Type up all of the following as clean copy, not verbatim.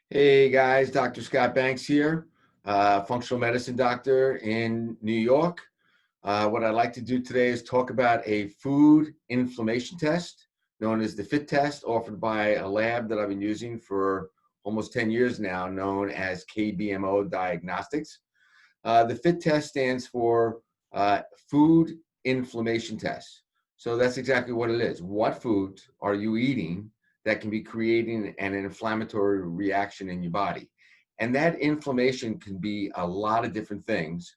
Hey guys, Dr. Scott Banks here, functional medicine doctor in New York. What I'd like to do today is talk about a food inflammation test known as the FIT test, offered by a lab that I've been using for almost 10 years now, known as KBMO Diagnostics. The FIT test stands for Food Inflammation Test. So that's exactly what it is. What foods are you eating that can be creating an inflammatory reaction in your body? And that inflammation can be a lot of different things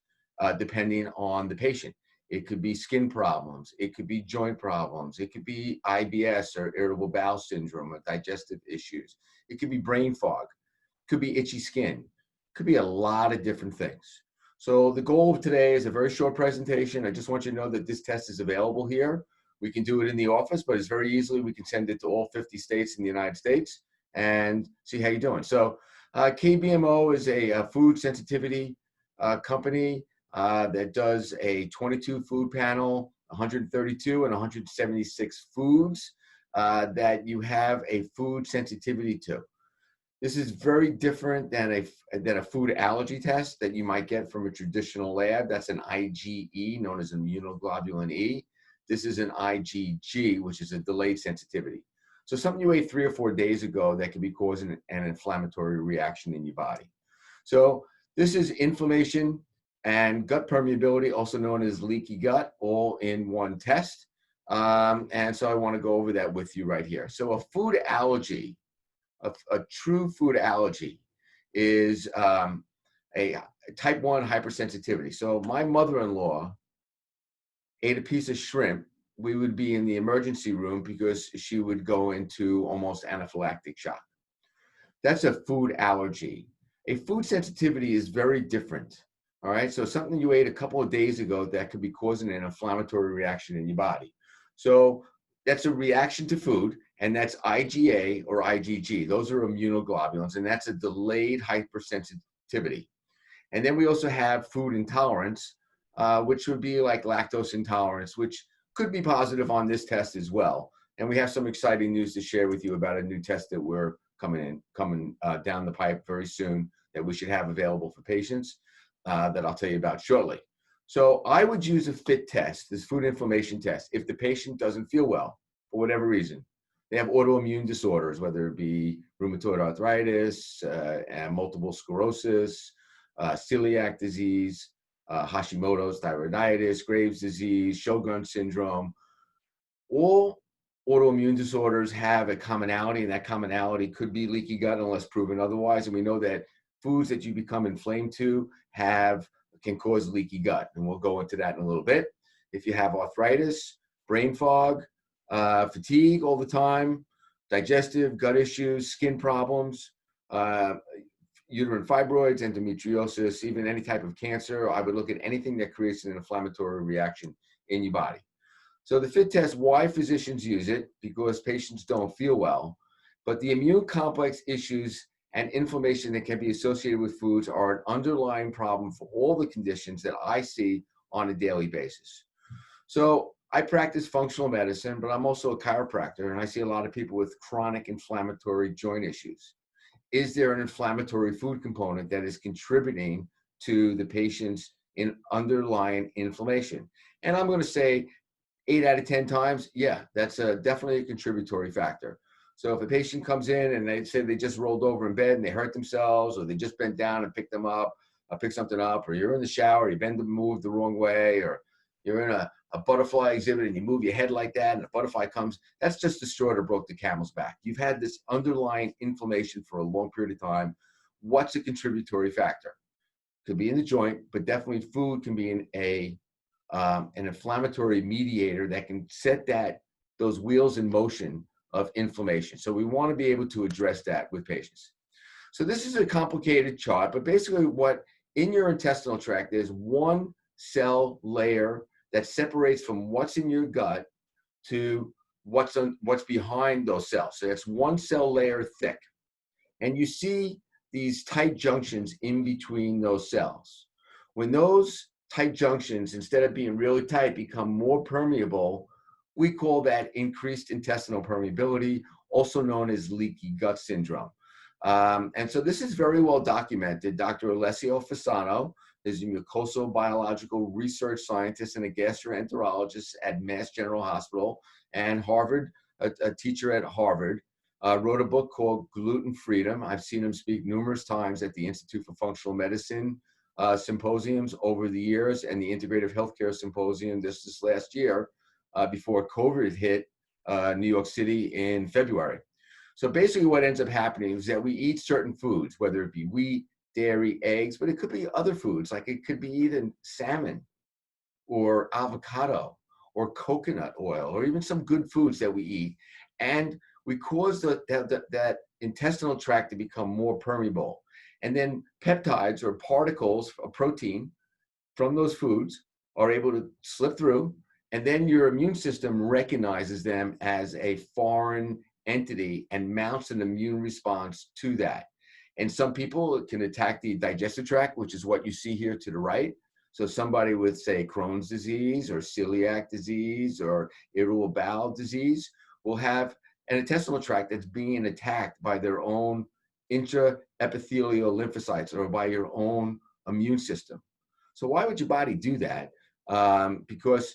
depending on the patient. It could be skin problems. It could be joint problems. It could be IBS or irritable bowel syndrome or digestive issues. It could be brain fog. It could be itchy skin. It could be a lot of different things. So the goal of today is a very short presentation. I just want you to know that this test is available here. We can do it in the office, but it's very easily, we can send it to all 50 states in the United States and see how you're doing. So KBMO is a food sensitivity company that does a 22 food panel, 132 and 176 foods that you have a food sensitivity to. This is very different than a food allergy test that you might get from a traditional lab. That's an IgE, known as immunoglobulin E. This is an IgG, which is a delayed sensitivity. So something you ate 3 or 4 days ago that could be causing an inflammatory reaction in your body. So this is inflammation and gut permeability, also known as leaky gut, all in one test. And so I want to go over that with you right here. So a food allergy, a true food allergy is a type 1 hypersensitivity. So my mother-in-law ate a piece of shrimp, we would be in the emergency room because she would go into almost anaphylactic shock. That's a food allergy. A food sensitivity is very different. All right, so something you ate a couple of days ago that could be causing an inflammatory reaction in your body. So that's a reaction to food, and that's IgA or IgG. Those are immunoglobulins, and that's a delayed hypersensitivity. And then we also have food intolerance, which would be like lactose intolerance, which could be positive on this test as well. And we have some exciting news to share with you about a new test that we're coming down the pipe very soon that we should have available for patients that I'll tell you about shortly. So I would use a FIT test, this food inflammation test, if the patient doesn't feel well for whatever reason. They have autoimmune disorders, whether it be rheumatoid arthritis, and multiple sclerosis, celiac disease, Hashimoto's thyroiditis, Graves' disease, Sjogren's syndrome. All autoimmune disorders have a commonality, and that commonality could be leaky gut unless proven otherwise. And we know that foods that you become inflamed to can cause leaky gut, and we'll go into that in a little bit. If you have arthritis, brain fog, fatigue all the time, digestive, gut issues, skin problems, uterine fibroids, endometriosis, even any type of cancer, I would look at anything that creates an inflammatory reaction in your body. So the FIT test, why physicians use it? Because patients don't feel well, but the immune complex issues and inflammation that can be associated with foods are an underlying problem for all the conditions that I see on a daily basis. So I practice functional medicine, but I'm also a chiropractor, and I see a lot of people with chronic inflammatory joint issues. Is there an inflammatory food component that is contributing to the patient's underlying inflammation? And I'm going to say 8 out of 10 times, yeah, that's definitely a contributory factor. So if a patient comes in and they say they just rolled over in bed and they hurt themselves, or they just bent down and picked something up, or you're in the shower, you bend and move the wrong way, or you're in a butterfly exhibit and you move your head like that and the butterfly comes, that's just the straw that broke the camel's back. You've had this underlying inflammation for a long period of time. What's a contributory factor? Could be in the joint, but definitely food can be an inflammatory mediator that can set those wheels in motion of inflammation. So we want to be able to address that with patients. So this is a complicated chart, but basically what in your intestinal tract, there's one cell layer that separates from what's in your gut to what's behind those cells. So it's one cell layer thick. And you see these tight junctions in between those cells. When those tight junctions, instead of being really tight, become more permeable, we call that increased intestinal permeability, also known as leaky gut syndrome. And so this is very well documented. Dr. Alessio Fasano is a mucosal biological research scientist and a gastroenterologist at Mass General Hospital and Harvard, a teacher at Harvard. Wrote a book called Gluten Freedom. I've seen him speak numerous times at the Institute for Functional Medicine symposiums over the years, and the Integrative Healthcare Symposium this last year before COVID hit New York City in February. So basically what ends up happening is that we eat certain foods, whether it be wheat, dairy, eggs, but it could be other foods, like it could be even salmon or avocado or coconut oil, or even some good foods that we eat. And we cause that intestinal tract to become more permeable. And then peptides or particles of protein from those foods are able to slip through, and then your immune system recognizes them as a foreign entity and mounts an immune response to that. And some people, it can attack the digestive tract, which is what you see here to the right. So somebody with, say, Crohn's disease or celiac disease or irritable bowel disease will have an intestinal tract that's being attacked by their own intraepithelial lymphocytes or by your own immune system. So why would your body do that? Because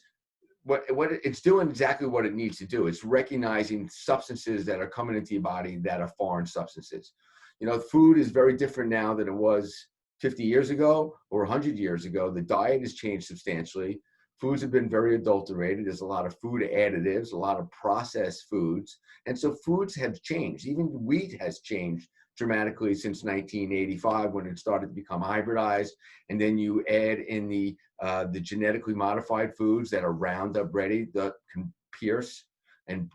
what it's doing exactly what it needs to do. It's recognizing substances that are coming into your body that are foreign substances. You know, food is very different now than it was 50 years ago or 100 years ago. The diet has changed substantially. Foods have been very adulterated. There's a lot of food additives, a lot of processed foods. And so foods have changed. Even wheat has changed dramatically since 1985 when it started to become hybridized. And then you add in the genetically modified foods that are Roundup ready that can pierce and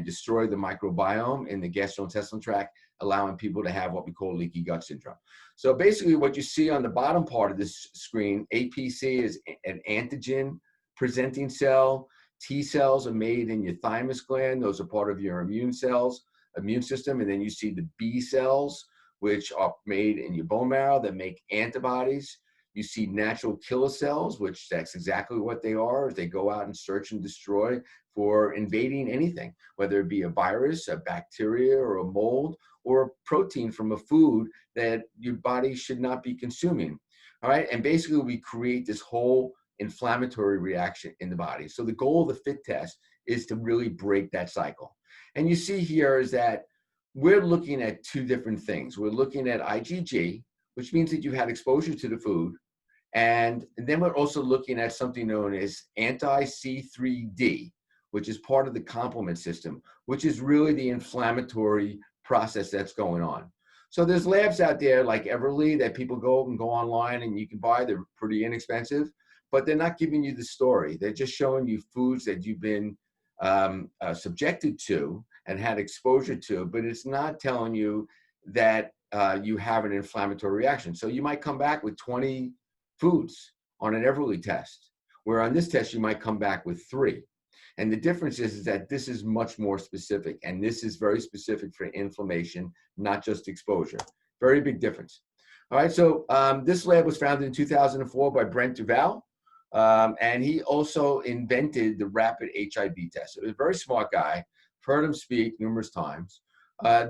destroy the microbiome in the gastrointestinal tract, allowing people to have what we call leaky gut syndrome. So basically what you see on the bottom part of this screen, APC is an antigen presenting cell. T cells are made in your thymus gland. Those are part of your immune system. And then you see the B cells, which are made in your bone marrow that make antibodies. You see natural killer cells, which that's exactly what they are. They go out and search and destroy for invading anything, whether it be a virus, a bacteria, or a mold, or a protein from a food that your body should not be consuming. All right, and basically we create this whole inflammatory reaction in the body. So the goal of the FIT test is to really break that cycle. And you see here is that we're looking at two different things. We're looking at IgG, which means that you had exposure to the food. And then we're also looking at something known as anti-C3D, which is part of the complement system, which is really the inflammatory process that's going on. So there's labs out there like Everly that people go online and you can buy. They're pretty inexpensive, but they're not giving you the story. They're just showing you foods that you've been subjected to and had exposure to, but it's not telling you that you have an inflammatory reaction. So you might come back with 20 foods on an Everly test, where on this test you might come back with 3. And the difference is that this is much more specific, and this is very specific for inflammation, not just exposure. Very big difference. All right, so this lab was founded in 2004 by Brent Duval, and he also invented the rapid HIV test. So he was a very smart guy. Heard him speak numerous times.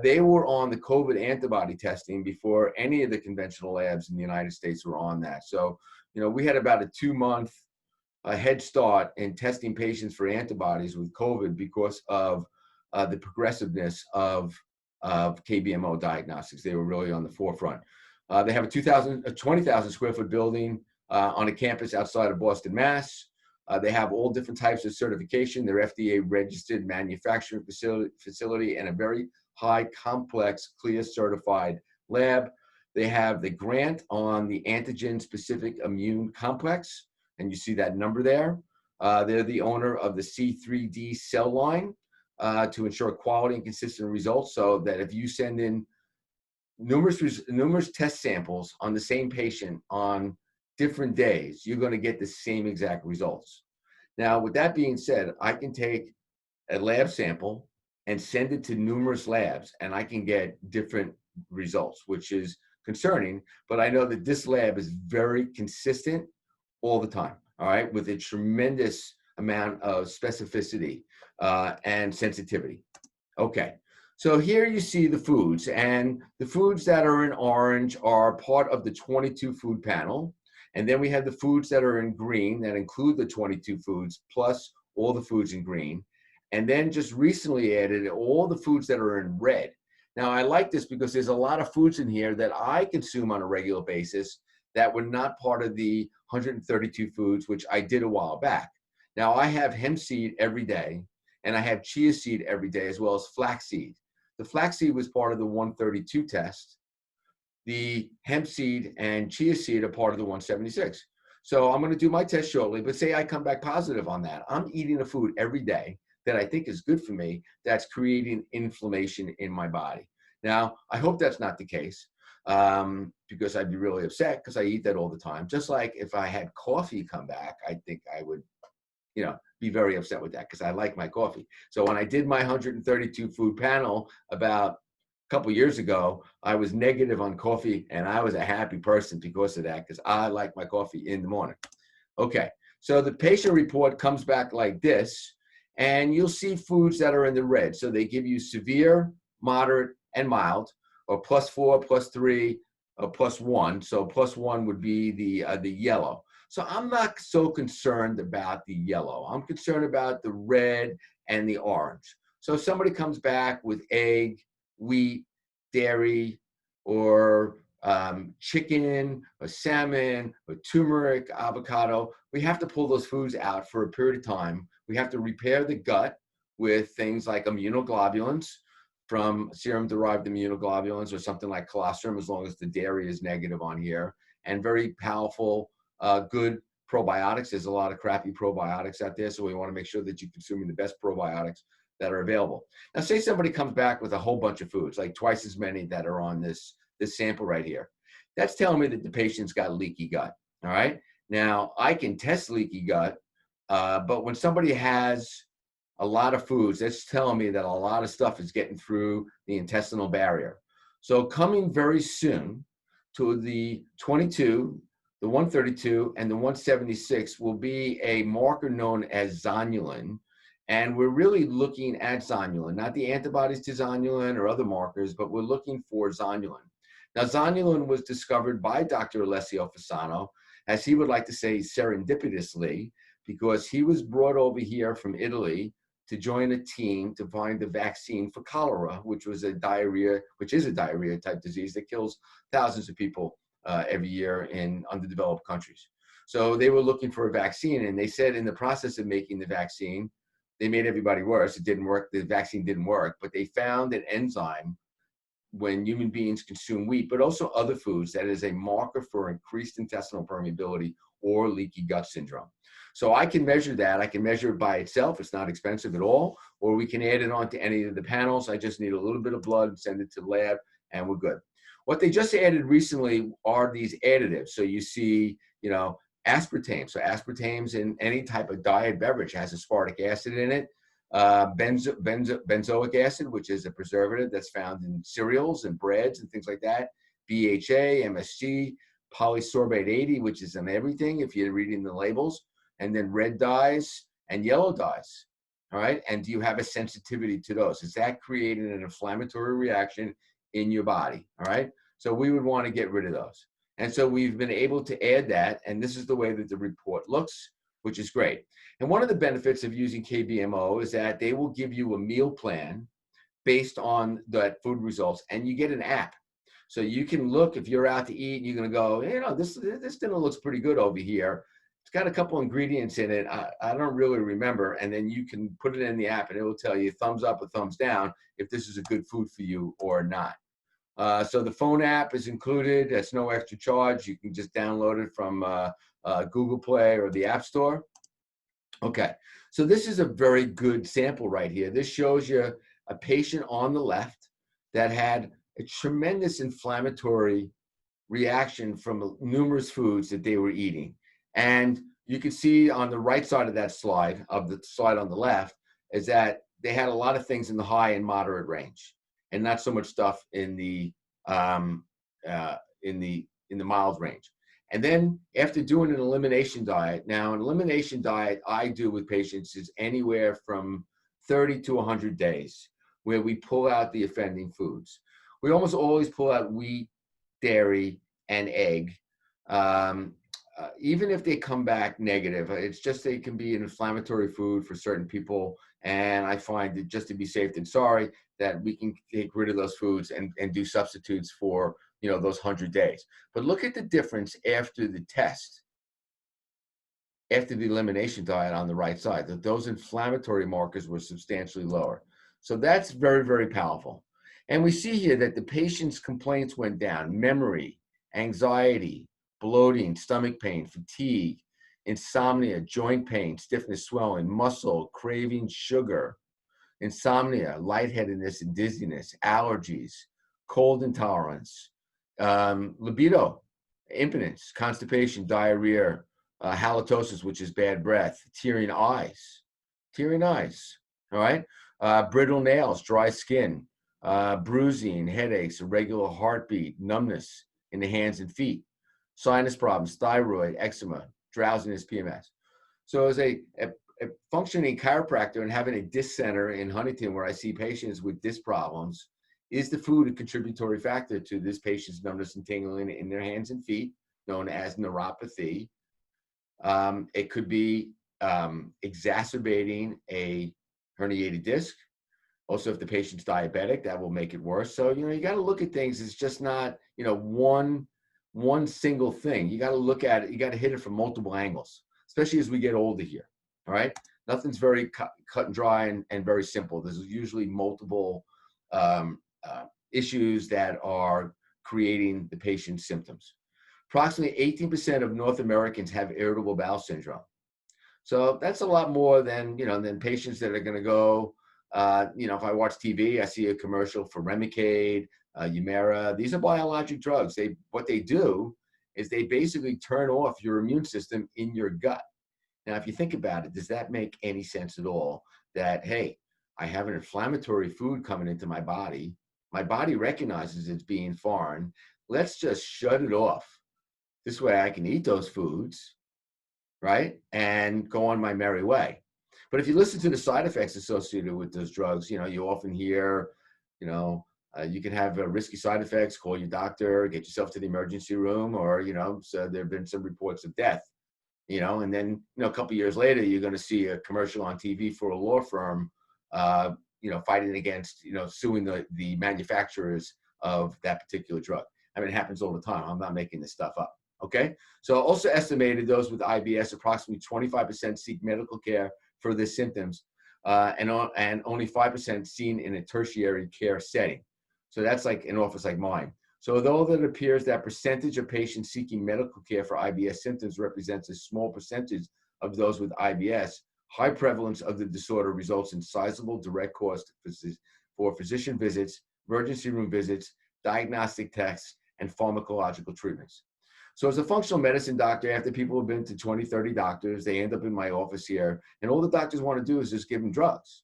They were on the COVID antibody testing before any of the conventional labs in the United States were on that. So, you know, we had about a 2-month head start in testing patients for antibodies with COVID because of the progressiveness of KBMO diagnostics. They were really on the forefront. They have a 20,000 square foot building on a campus outside of Boston, Mass. They have all different types of certification. They're FDA registered manufacturing facility and a very high complex CLIA certified lab. They have the grant on the antigen specific immune complex, and you see that number there. They're the owner of the C3D cell line to ensure quality and consistent results, so that if you send in numerous test samples on the same patient on different days, you're going to get the same exact results. Now, with that being said, I can take a lab sample and send it to numerous labs, and I can get different results, which is concerning, but I know that this lab is very consistent all the time, all right, with a tremendous amount of specificity and sensitivity. Okay, So here you see the foods, and the foods that are in orange are part of the 22 food panel. And then we have the foods that are in green that include the 22 foods plus all the foods in green. And then just recently added all the foods that are in red. Now I like this because there's a lot of foods in here that I consume on a regular basis that were not part of the 132 foods, which I did a while back. Now I have hemp seed every day, and I have chia seed every day, as well as flaxseed. The flaxseed was part of the 132 test. The hemp seed and chia seed are part of the 176. So I'm going to do my test shortly, but say I come back positive on that. I'm eating a food every day that I think is good for me that's creating inflammation in my body. Now, I hope that's not the case, because I'd be really upset because I eat that all the time. Just like if I had coffee come back, I think I would be very upset with that because I like my coffee. So when I did my 132 food panel about a couple years ago, I was negative on coffee, and I was a happy person because of that, because I like my coffee in the morning. Okay, so the patient report comes back like this, and you'll see foods that are in the red. So they give you severe, moderate, and mild, or +4, +3, or +1. So +1 would be the yellow. So I'm not so concerned about the yellow. I'm concerned about the red and the orange. So if somebody comes back with egg, wheat, dairy, or chicken, or salmon, or turmeric, avocado, we have to pull those foods out for a period of time. We have to repair the gut with things like immunoglobulins, from serum-derived immunoglobulins, or something like colostrum, as long as the dairy is negative on here, and very powerful, good probiotics. There's a lot of crappy probiotics out there, so we want to make sure that you're consuming the best probiotics that are available. Now, say somebody comes back with a whole bunch of foods, like twice as many that are on this sample right here. That's telling me that the patient's got leaky gut, all right? Now, I can test leaky gut, but when somebody has a lot of foods, that's telling me that a lot of stuff is getting through the intestinal barrier. So coming very soon to the 22, the 132, and the 176 will be a marker known as zonulin. And we're really looking at zonulin, not the antibodies to zonulin or other markers, but we're looking for zonulin. Now, zonulin was discovered by Dr. Alessio Fasano, as he would like to say serendipitously, because he was brought over here from Italy to join a team to find the vaccine for cholera, which is a diarrhea type disease that kills thousands of people every year in underdeveloped countries. So they were looking for a vaccine, and they said in the process of making the vaccine, they made everybody worse. It didn't work. The vaccine didn't work, but they found an enzyme when human beings consume wheat, but also other foods, that is a marker for increased intestinal permeability or leaky gut syndrome. So I can measure that. I can measure it by itself. It's not expensive at all, or we can add it on to any of the panels. I just need a little bit of blood and send it to the lab, and we're good. What they just added recently are these additives. So you see, aspartame. So aspartame's in any type of diet beverage has aspartic acid in it. Benzoic acid, which is a preservative that's found in cereals and breads and things like that. BHA, MSG, polysorbate 80, which is in everything if you're reading the labels, and then red dyes and yellow dyes. All right. And do you have a sensitivity to those? Is that creating an inflammatory reaction in your body? All right. So we would want to get rid of those. And so we've been able to add that. And this is the way that the report looks, which is great. And one of the benefits of using KBMO is that they will give you a meal plan based on that food results, and you get an app. So you can look, if you're out to eat, you're going to go, this dinner looks pretty good over here. It's got a couple ingredients in it. I don't really remember. And then you can put it in the app, and it will tell you thumbs up or thumbs down if this is a good food for you or not. So the phone app is included. That's no extra charge. You can just download it from Google Play or the App Store. Okay, so this is a very good sample right here. This shows you a patient on the left that had a tremendous inflammatory reaction from numerous foods that they were eating. And you can see on the right side of that slide, of the slide on the left, is that they had a lot of things in the high and moderate range, and not so much stuff in the mild range. And then after doing an elimination diet, now an elimination diet I do with patients is anywhere from 30 to 100 days. where we pull out the offending foods. We almost always pull out wheat, dairy, and egg. Um, Even if they come back negative, it's just they can be an inflammatory food for certain people. And I find that just to be safe than sorry, that we can get rid of those foods and do substitutes for, those 100 days. But look at the difference after the test, after the elimination diet on the right side, that those inflammatory markers were substantially lower. So that's very, very powerful. And we see here that the patient's complaints went down: memory, anxiety, bloating, stomach pain, fatigue, insomnia, joint pain, stiffness, swelling, muscle, craving sugar, insomnia, lightheadedness and dizziness, allergies, cold intolerance, libido, impotence, constipation, diarrhea, halitosis, which is bad breath, tearing eyes, all right? Brittle nails, dry skin, bruising, headaches, irregular heartbeat, numbness in the hands and feet, sinus problems, thyroid, eczema, drowsiness, PMS. So as a functioning chiropractor and having a disc center in Huntington where I see patients with disc problems, is the food a contributory factor to this patient's numbness and tingling in their hands and feet, known as neuropathy? It could be exacerbating a herniated disc. Also, if the patient's diabetic, that will make it worse. So, you got to look at things. It's just not, one single thing. You got to look at it. You got to hit it from multiple angles, especially as we get older here. All right. Nothing's very cut and dry and very simple. There's usually multiple issues that are creating the patient's symptoms. Approximately 18% of North Americans have irritable bowel syndrome. So that's a lot more than, than patients that are going to go, if I watch TV, I see a commercial for Remicade, Humira. These are biologic drugs. What they do is they basically turn off your immune system in your gut. Now, if you think about it, does that make any sense at all? That, hey, I have an inflammatory food coming into my body. My body recognizes it's being foreign. Let's just shut it off. This way I can eat those foods, right? And go on my merry way. But if you listen to the side effects associated with those drugs, you often hear, you can have risky side effects, call your doctor, get yourself to the emergency room, or, so there have been some reports of death, and then, a couple of years later, you're going to see a commercial on TV for a law firm, fighting against, suing the manufacturers of that particular drug. I mean, it happens all the time. I'm not making this stuff up. Okay. So also estimated those with IBS, approximately 25% seek medical care for their symptoms, and only 5% seen in a tertiary care setting. So that's like an office like mine. So although it appears that percentage of patients seeking medical care for IBS symptoms represents a small percentage of those with IBS, high prevalence of the disorder results in sizable direct cost for physician visits, emergency room visits, diagnostic tests, and pharmacological treatments. So as a functional medicine doctor, after people have been to 20, 30 doctors, they end up in my office here, and all the doctors want to do is just give them drugs.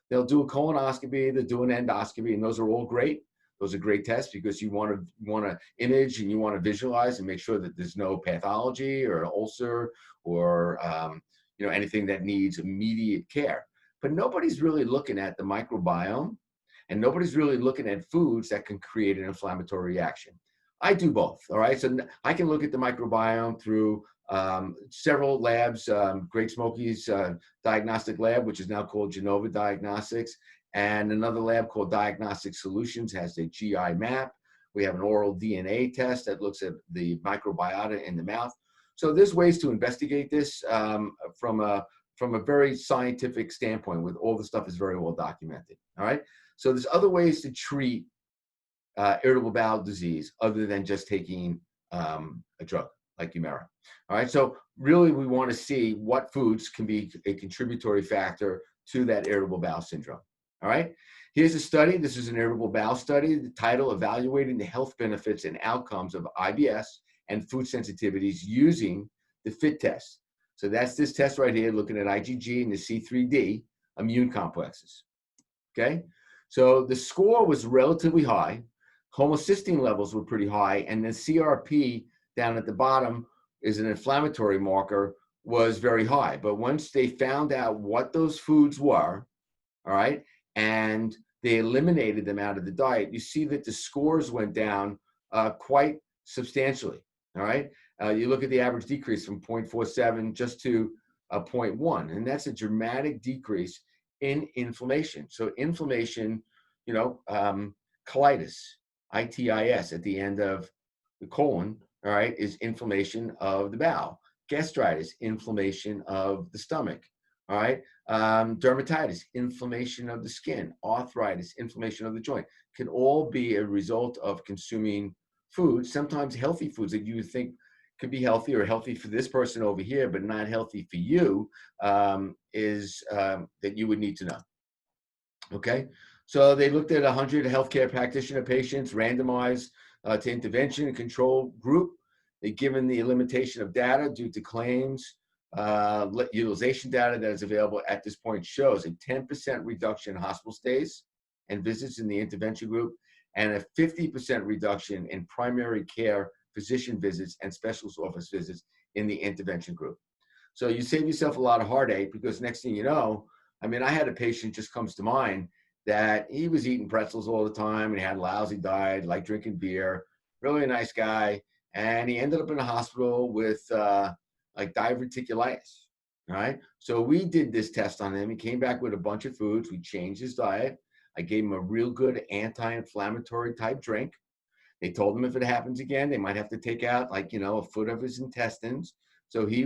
They'll do a colonoscopy, they'll do an endoscopy, and those are all great. Those are great tests because you want to image and you want to visualize and make sure that there's no pathology or ulcer or anything that needs immediate care. But nobody's really looking at the microbiome, and nobody's really looking at foods that can create an inflammatory reaction. I do both, all right? So I can look at the microbiome through several labs, Great Smoky's diagnostic lab, which is now called Genova Diagnostics, and another lab called Diagnostic Solutions has a GI map. We have an oral DNA test that looks at the microbiota in the mouth. So there's ways to investigate this from a very scientific standpoint, with all the stuff is very well documented, all right? So there's other ways to treat irritable bowel disease other than just taking a drug like Humira. All right, so really we want to see what foods can be a contributory factor to that irritable bowel syndrome. All right, here's a study. This is an irritable bowel study. The title: Evaluating the Health Benefits and Outcomes of IBS and Food Sensitivities Using the FIT test. So that's this test right here, looking at IgG and the C3D immune complexes. Okay, so the score was relatively high. Homocysteine levels were pretty high, and the CRP down at the bottom is an inflammatory marker, was very high. But once they found out what those foods were, all right, and they eliminated them out of the diet, you see that the scores went down quite substantially. All right. You look at the average decrease from 0.47 just to 0.1, and that's a dramatic decrease in inflammation. So inflammation, colitis, itis at the end of the colon, all right, is inflammation of the bowel. Gastritis, inflammation of the stomach, all right. Dermatitis, inflammation of the skin. Arthritis, inflammation of the joint, can all be a result of consuming food, sometimes healthy foods that you would think could be healthy or healthy for this person over here, but not healthy for you, that you would need to know. Okay, so they looked at 100 healthcare practitioner patients, randomized to intervention and control group. They given the limitation of data due to claims. Utilization data that is available at this point shows a 10% reduction in hospital stays and visits in the intervention group, and a 50% reduction in primary care physician visits and specialist office visits in the intervention group. So you save yourself a lot of heartache, because next thing you know, I mean, I had a patient just comes to mind that he was eating pretzels all the time and he had a lousy diet, like drinking beer, really a nice guy. And he ended up in the hospital with like diverticulitis, right? So we did this test on him. He came back with a bunch of foods. We changed his diet. I gave him a real good anti-inflammatory type drink. They told him if it happens again, they might have to take out like, a foot of his intestines. So he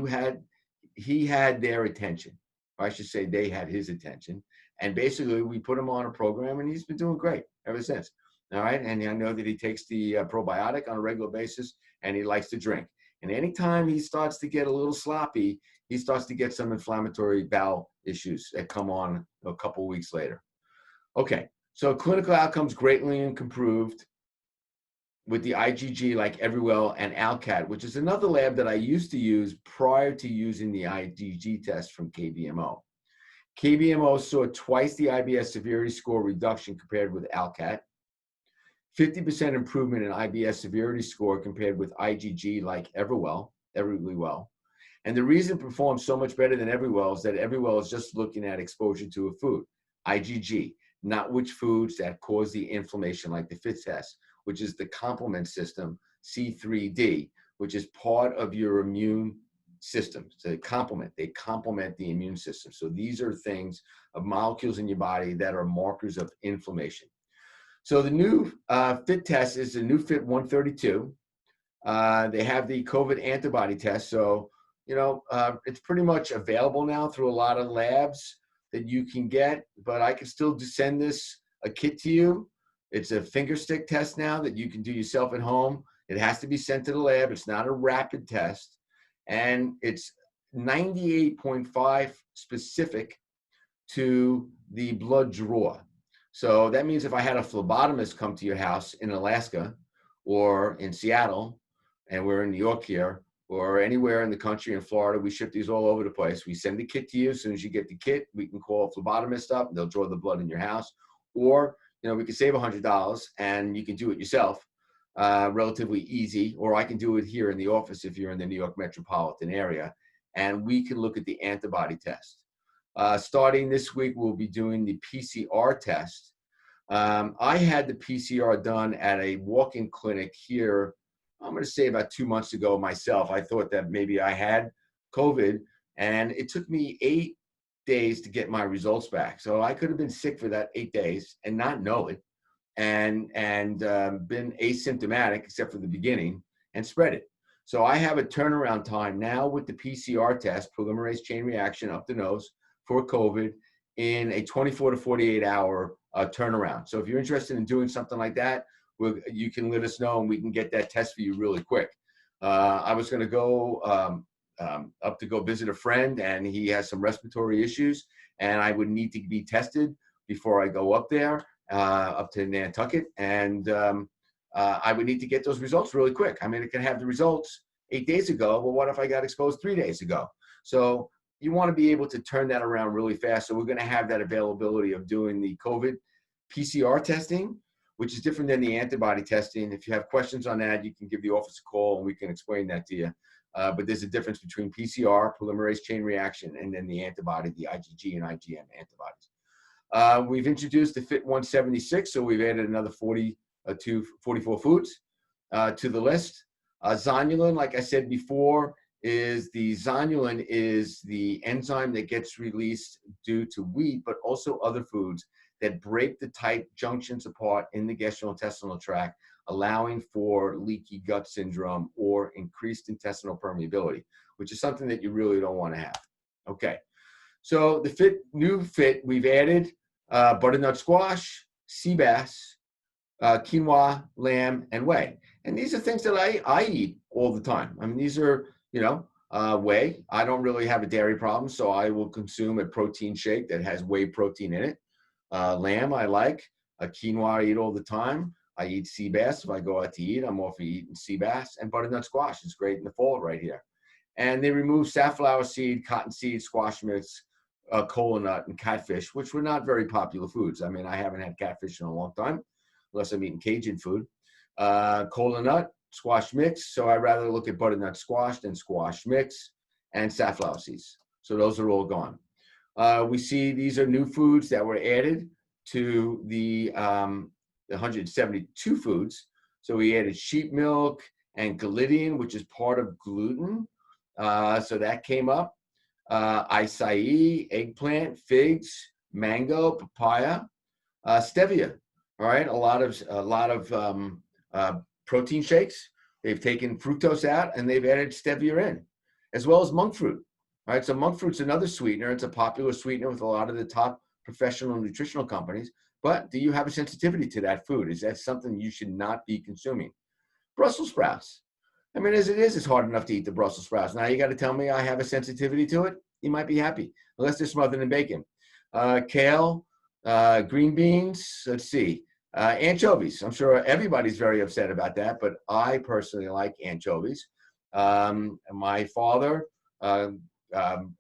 had their attention. Or I should say they had his attention. And basically we put him on a program and he's been doing great ever since. All right. And I know that he takes the probiotic on a regular basis and he likes to drink. And anytime he starts to get a little sloppy, he starts to get some inflammatory bowel issues that come on a couple of weeks later. Okay. So clinical outcomes greatly improved with the IgG like Everywell and ALCAT, which is another lab that I used to use prior to using the IgG test from KBMO. KBMO saw twice the IBS severity score reduction compared with ALCAT, 50% improvement in IBS severity score compared with IgG like Everywell. And the reason it performs so much better than Everywell is that Everywell is just looking at exposure to a food, IgG, not which foods that cause the inflammation like the FIT test, which is the complement system, C3D, which is part of your immune system. So they complement the immune system. So these are things of molecules in your body that are markers of inflammation. So the new FIT test is the new FIT 132. They have the COVID antibody test. So, it's pretty much available now through a lot of labs that you can get, but I can still send a kit to you. It's a finger stick test now that you can do yourself at home. It has to be sent to the lab. It's not a rapid test. And it's 98.5 specific to the blood draw. So that means if I had a phlebotomist come to your house in Alaska or in Seattle, and we're in New York here, or anywhere in the country, in Florida, we ship these all over the place. We send the kit to you. As soon as you get the kit, we can call a phlebotomist up and they'll draw the blood in your house. Or, we can save $100 and you can do it yourself, relatively easy. Or I can do it here in the office if you're in the New York metropolitan area. And we can look at the antibody test. Starting this week, we'll be doing the PCR test. I had the PCR done at a walk-in clinic here, I'm going to say about 2 months ago myself. I thought that maybe I had COVID, and it took me 8 days to get my results back. So I could have been sick for that 8 days and not know it, and been asymptomatic except for the beginning and spread it. So I have a turnaround time now with the PCR test, polymerase chain reaction up the nose for COVID, in a 24 to 48 hour turnaround. So if you're interested in doing something like that, you can let us know and we can get that test for you really quick. I was going to go up to go visit a friend, and he has some respiratory issues, and I would need to be tested before I go up there, up to Nantucket, and I would need to get those results really quick. I mean, it can have the results 8 days ago. Well, what if I got exposed 3 days ago? So you want to be able to turn that around really fast. So we're going to have that availability of doing the COVID PCR testing, which is different than the antibody testing. If you have questions on that, you can give the office a call and we can explain that to you. But there's a difference between PCR, polymerase chain reaction, and then the antibody, the IgG and IgM antibodies. We've introduced the Fit 176, so we've added another 44 foods to the list. Zonulin, like I said before, zonulin is the enzyme that gets released due to wheat, but also other foods that break the tight junctions apart in the gastrointestinal tract, allowing for leaky gut syndrome or increased intestinal permeability, which is something that you really don't want to have. Okay, so the new Fit, we've added butternut squash, sea bass, quinoa, lamb, and whey. And these are things that I eat all the time. I mean, these are, whey. I don't really have a dairy problem, so I will consume a protein shake that has whey protein in it. Lamb, I like. Quinoa, I eat all the time. I eat sea bass. If I go out to eat, I'm often eating sea bass. And butternut squash is great in the fall right here. And they remove safflower seed, cottonseed, squash mix, kola nut, and catfish, which were not very popular foods. I mean, I haven't had catfish in a long time, unless I'm eating Cajun food. Kola nut, squash mix. So I rather look at butternut squash than squash mix, and safflower seeds. So those are all gone. We see these are new foods that were added to the 172 foods. So we added sheep milk and gliadin, which is part of gluten. So that came up. Acai, eggplant, figs, mango, papaya, stevia. All right, a lot of protein shakes. They've taken fructose out and they've added stevia in, as well as monk fruit. All right, so monk fruit's another sweetener. It's a popular sweetener with a lot of the top professional nutritional companies. But do you have a sensitivity to that food? Is that something you should not be consuming? Brussels sprouts. I mean, as it is, it's hard enough to eat the Brussels sprouts. Now you got to tell me I have a sensitivity to it. You might be happy, unless they're smothered in bacon. Kale, green beans. Let's see. Anchovies. I'm sure everybody's very upset about that, but I personally like anchovies. My father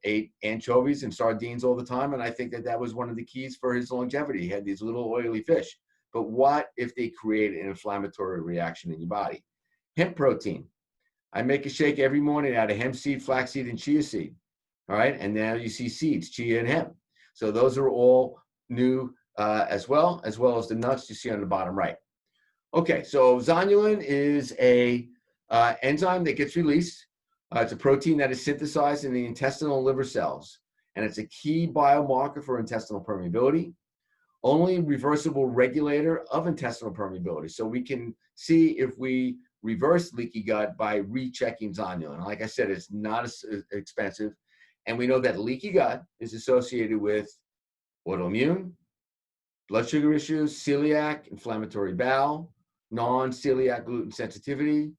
ate anchovies and sardines all the time, and I think that was one of the keys for his longevity. He had these little oily fish. But what if they create an inflammatory reaction in your body? Hemp protein. I make a shake every morning out of hemp seed, flaxseed, and chia seed. All right, and now you see seeds, chia and hemp. So those are all new as well as the nuts you see on the bottom right. Okay, so zonulin is a enzyme that gets released. It's a protein that is synthesized in the intestinal liver cells, and it's a key biomarker for intestinal permeability, only reversible regulator of intestinal permeability. So we can see if we reverse leaky gut by rechecking zonulin. Like I said, it's not as expensive. And we know that leaky gut is associated with autoimmune, blood sugar issues, celiac, inflammatory bowel, non-celiac gluten sensitivity,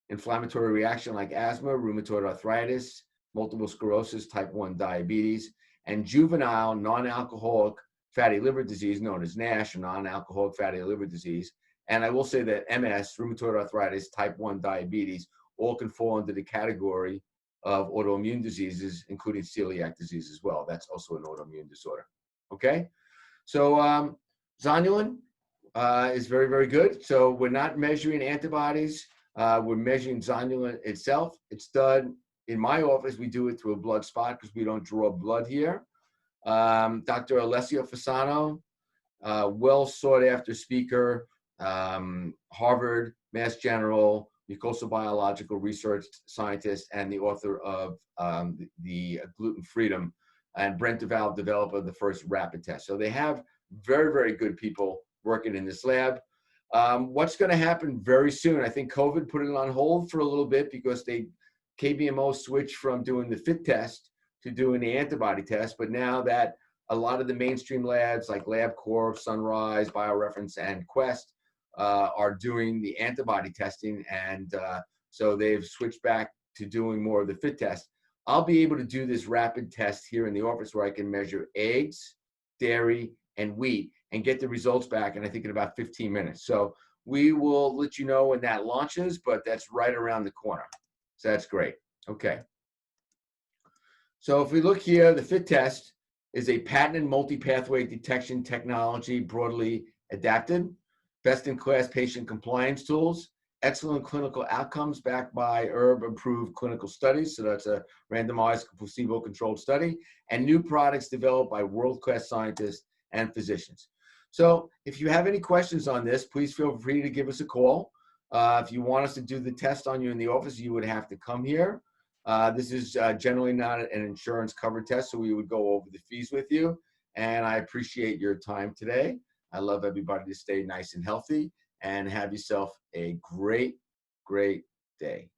inflammatory reaction like asthma, rheumatoid arthritis, multiple sclerosis, type 1 diabetes, and juvenile non-alcoholic fatty liver disease known as NASH, non-alcoholic fatty liver disease. And I will say that MS, rheumatoid arthritis, type 1 diabetes, all can fall into the category of autoimmune diseases, including celiac disease as well. That's also an autoimmune disorder. Okay? So zonulin is very, very good. So we're not measuring antibodies. We're measuring zonulin itself. It's done in my office. We do it through a blood spot because we don't draw blood here. Dr. Alessio Fasano, well sought after speaker, Harvard, Mass General, mucosal biological research scientist, and the author of the Gluten Freedom, and Brent DeVal, developer of the first rapid test. So they have very, very good people working in this lab. What's going to happen very soon? I think COVID put it on hold for a little bit because KBMO switched from doing the FIT test to doing the antibody test. But now that a lot of the mainstream labs like LabCorp, Sunrise, BioReference, and Quest are doing the antibody testing, and so they've switched back to doing more of the FIT test. I'll be able to do this rapid test here in the office where I can measure eggs, dairy, and wheat and get the results back, and I think in about 15 minutes. So we will let you know when that launches, but that's right around the corner. So that's great. Okay. So if we look here, the FIT test is a patented multi-pathway detection technology broadly adapted, best-in-class patient compliance tools, excellent clinical outcomes backed by HERB-approved clinical studies. So that's a randomized placebo-controlled study, and new products developed by world-class scientists and physicians. So if you have any questions on this, please feel free to give us a call. If you want us to do the test on you in the office, you would have to come here. This is generally not an insurance covered test, so we would go over the fees with you. And I appreciate your time today. I love everybody to stay nice and healthy and have yourself a great, great day.